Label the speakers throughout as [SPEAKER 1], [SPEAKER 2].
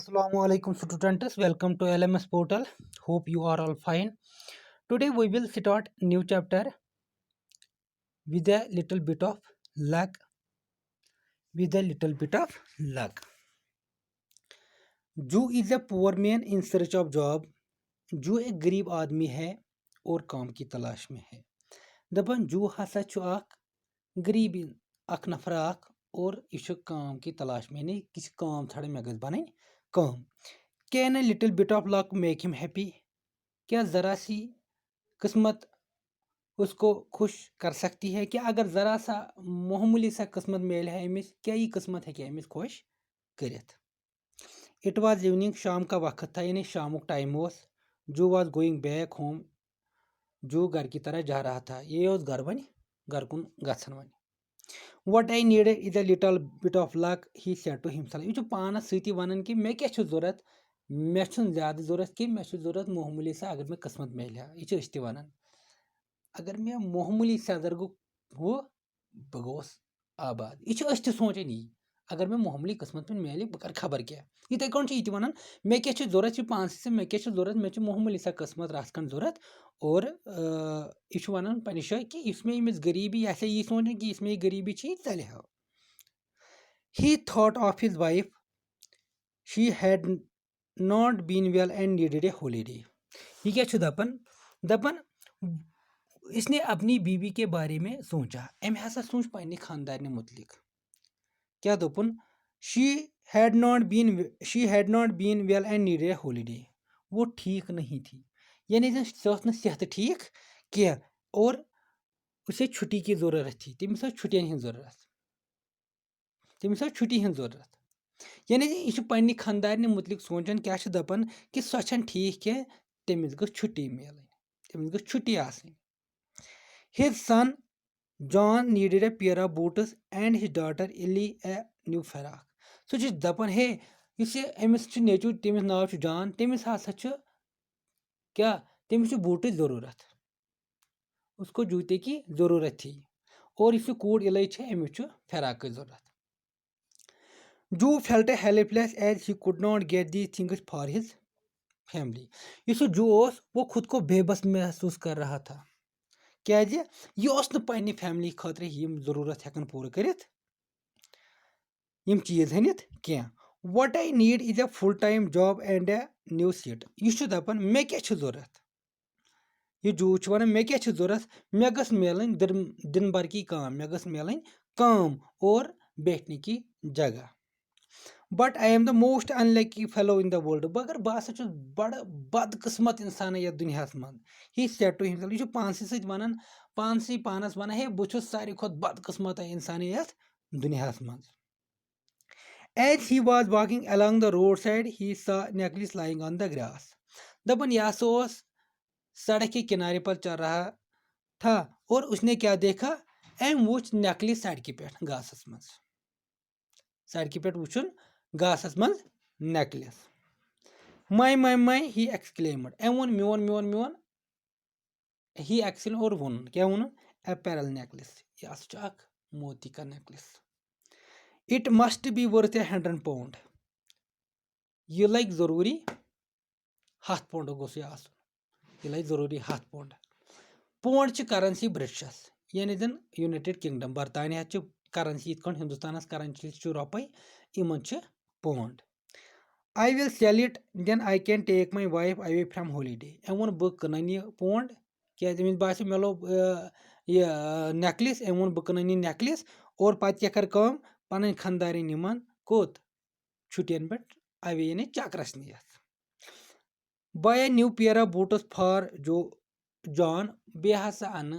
[SPEAKER 1] Assalamualaikum students, welcome to LMS portal. Hope you are all fine. Today we will start new chapter with a little bit of luck. With a little bit of luck. जो is a poor man in search of job. जो एक गरीब आदमी है और काम की तलाश में है. दपन जो हसा छु अख गरीब अख नफर अख और यह काम की तलाश में यानी किसी काम थोड़े मे गज बन काम. Can a little bit of luck make him happy. क्या ज़रा सी किस्मत उसको खुश कर सकती है. क्या अगर ज़रा सा मामूली सा किस्मत मेल है अमिस, क्या ये किस्मत है कि अमिस खुश करित. इट वाज इवनिंग, शाम का वक्त था यानी शामुक टाइम ओस. जो वाज गोइंग बैक होम, जो घर की तरह जा रहा था. ये ओस घर वन घर कुन गसन वन. What I needed is a little bit of luck he said to himself. यह पानस सती वन कि मे क्या जरूरत, मे ज्यादा जरूरत कि मे जरूरत मामूली सा अगर मे किस्मत मेल है. यह वन अगर मे मामूली से अगर गो वो बह गोस आबाद. यह सोचान यी अगर मे मामूली किस्मत में मेल बह कर खबर क्या. इथे कौन ये वन मे क्या जरूरत पानस से मे क्या जरूरत, मे मामूली सा किस्मत रस खंड जरूरत. और यह वन पे शाय कि इसमें इमिस गरीबी यह यी सोचन कि इसमें गरीबी चल हा. He thought of his wife. She had not been well and needed a holiday. ये क्या दपन दपन इसने अपनी बीवी के बारे में सोचा. अम हसा सोच पन्ने खानदार मुतलिक. क्या दोपन she had not been well and needed a holiday. वो ठीक नहीं थी यानी सेहत ठीक क्या और उसे छुट्टी की ज़रूरत थी. तमिस छुट्टियन हज ज़रूरत, तमिस छुट्टी हज ज़रूरत. यानी यह पन्ने खानदार मुतलिक सोचान क्या दपन कि सो ठीक कह, तमिस गो छुट्टी मिल, तमिस गो छुट्टी आसनी. His son John needed a pair of boots and his daughter Ellie a new frock. So just दपन हे इस अमिस नेचु तमिस नाव जान, तमिस हसा क्या तमिस बूट जरूरत, उसको जूते की जरूरत थी. और इस कूड़ इले अमिस फराक जरूरत. Joe felt helpless as he could not get these things for his family. इस जो वो खुद को बेबस महसूस कर रहा था. क्या यह पे फैमिली खतर जरूरत हेकन पूरा करित यम चीज हनित क्या. What I need is a full time job and a new seat. यह दपन मे क्या जरूरत. यह जू वन मे क्या जरूरत, मे गस मिलन दिन भर की काम, मे गस मिलन काम और बैठने की जगह. But I am the most unlucky fellow in the world. मगर बह हसा बड़ बदकिस्मत इंसान ये दुनिया मं. He said to himself. यह पानस सत वन पानस पानस वन हे बहुत सारे खुद बदकिस्मत इंसान ये दुनिया मं. As he was walking along the roadside, he saw necklace lying on the grass. दपन यह सड़क के किनारे पर चल रहा था और उसने क्या देखा. एम वो नेकलेस सड़क पे घासस मं. सड़क पे वुचन घासस मं नेकलेस. My he exclaimed. एम वोन मोन मोन मोन ही एक्सक्लेम और वोन क्या वोन ए पेरल नेकलेस. यह मोती का necklace. It must be worth £100. यह लग जरूरी £100 गोस यह आसन. यह लग जरूरी £100. पौंड करेंसी ब्रिटिशस यानी जन यूनाइटेड किंगडम. बरतानिया करेंसी इत हिंदुस्तान करेंसी रुपये, in pound. I will sell it then I can take my wife away from holiday. एम वोन बह क्लन यह पौंड क्या तमिस बास मे लो यह नेकलेस. एम वोन बह क्लन यह नेकलेस और पत क्या कर पन खानदारी निमान कोत छुट्टियन पे अवे यानी चक्रस नियत. Buy new pair of boots for जो जॉन. बे हसा अन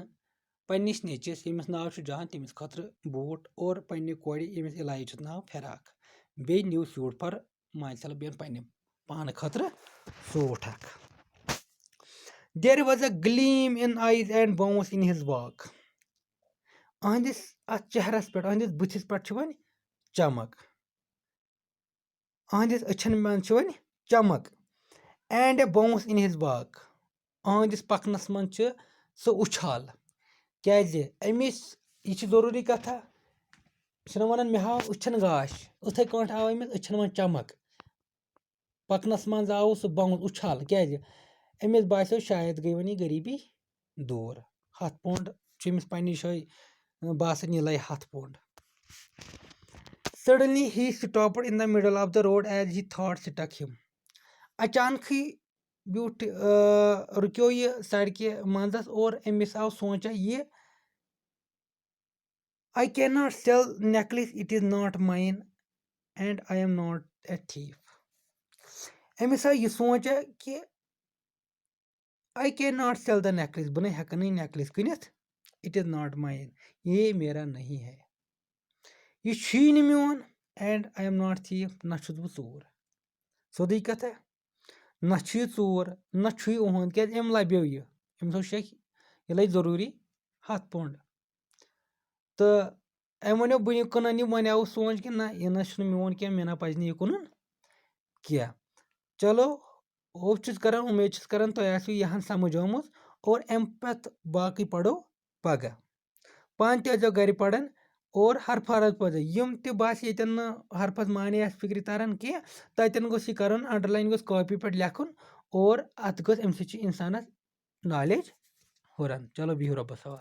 [SPEAKER 1] पन्निस नेचिस यमिस नाव जॉन तमिस खतर बूट और पन्ने कोड़ यमिस इलाई नाव फराक. बे new suit for myself. बे पन्ने पान खतर सूट अख. There was a gleam in eyes and bounce in his walk. अहंदिस अत चेहरस पे अहंदिस बुथिस पे वन चमक. अहंदिस अछन मन वन चमक. And a bounce in his walk. अहंदिस पकनस मन सो उछाल. क्या अमिस यह जरूरी कथा वन मे हाव अछन गाश. इथे कौट आव अमिस अछन मन चमक. पकनस मंज आव सह बाउंस उछाल क्या अमिस बासो शायद गई वन गरीबी दूर 100 पौंड अमिस पन्ने जाए बासन यह लय 100 pond Suddenly he stopped in the middle of the road as he thought struck him. अचानक ही ब्यूट रुकियो ये सड़क मंजस और अमिस आव सोचा ये I cannot sell necklace, it is not mine and I am not a thief. Amish आव ये सोचा कि I cannot sell the necklace, बने हेकन necklace कनित, it is not mine, ये मेरा नहीं है, ये छी न मियोन and I am not thief, ना छुस बह चोर सोदी कथ है ना छी चोर ना छी ओहंद क्या अम लब्यो ये अमिस शक ये लज जरूरी 100 पौंड तो अम वो बह कन यह वन आव सोच कि ना यह ना मोन क्या मे ना पज यह कुन क्या चलो कर उम्मीद कर तुम आसो यहन समझ आमुत और अम पत बाकी पढ़ो पगह पान तजो घर पढ़न और हरफ हरफ पढ़ो यम त बास ये हरफस माने फिक्र तरन कह तन गोस यह कर अंडरलाइन गोस कॉपी पे लेखुन और अत गो अम इंसानस नॉलेज हुरन चलो बिहु रब्बस हवाल।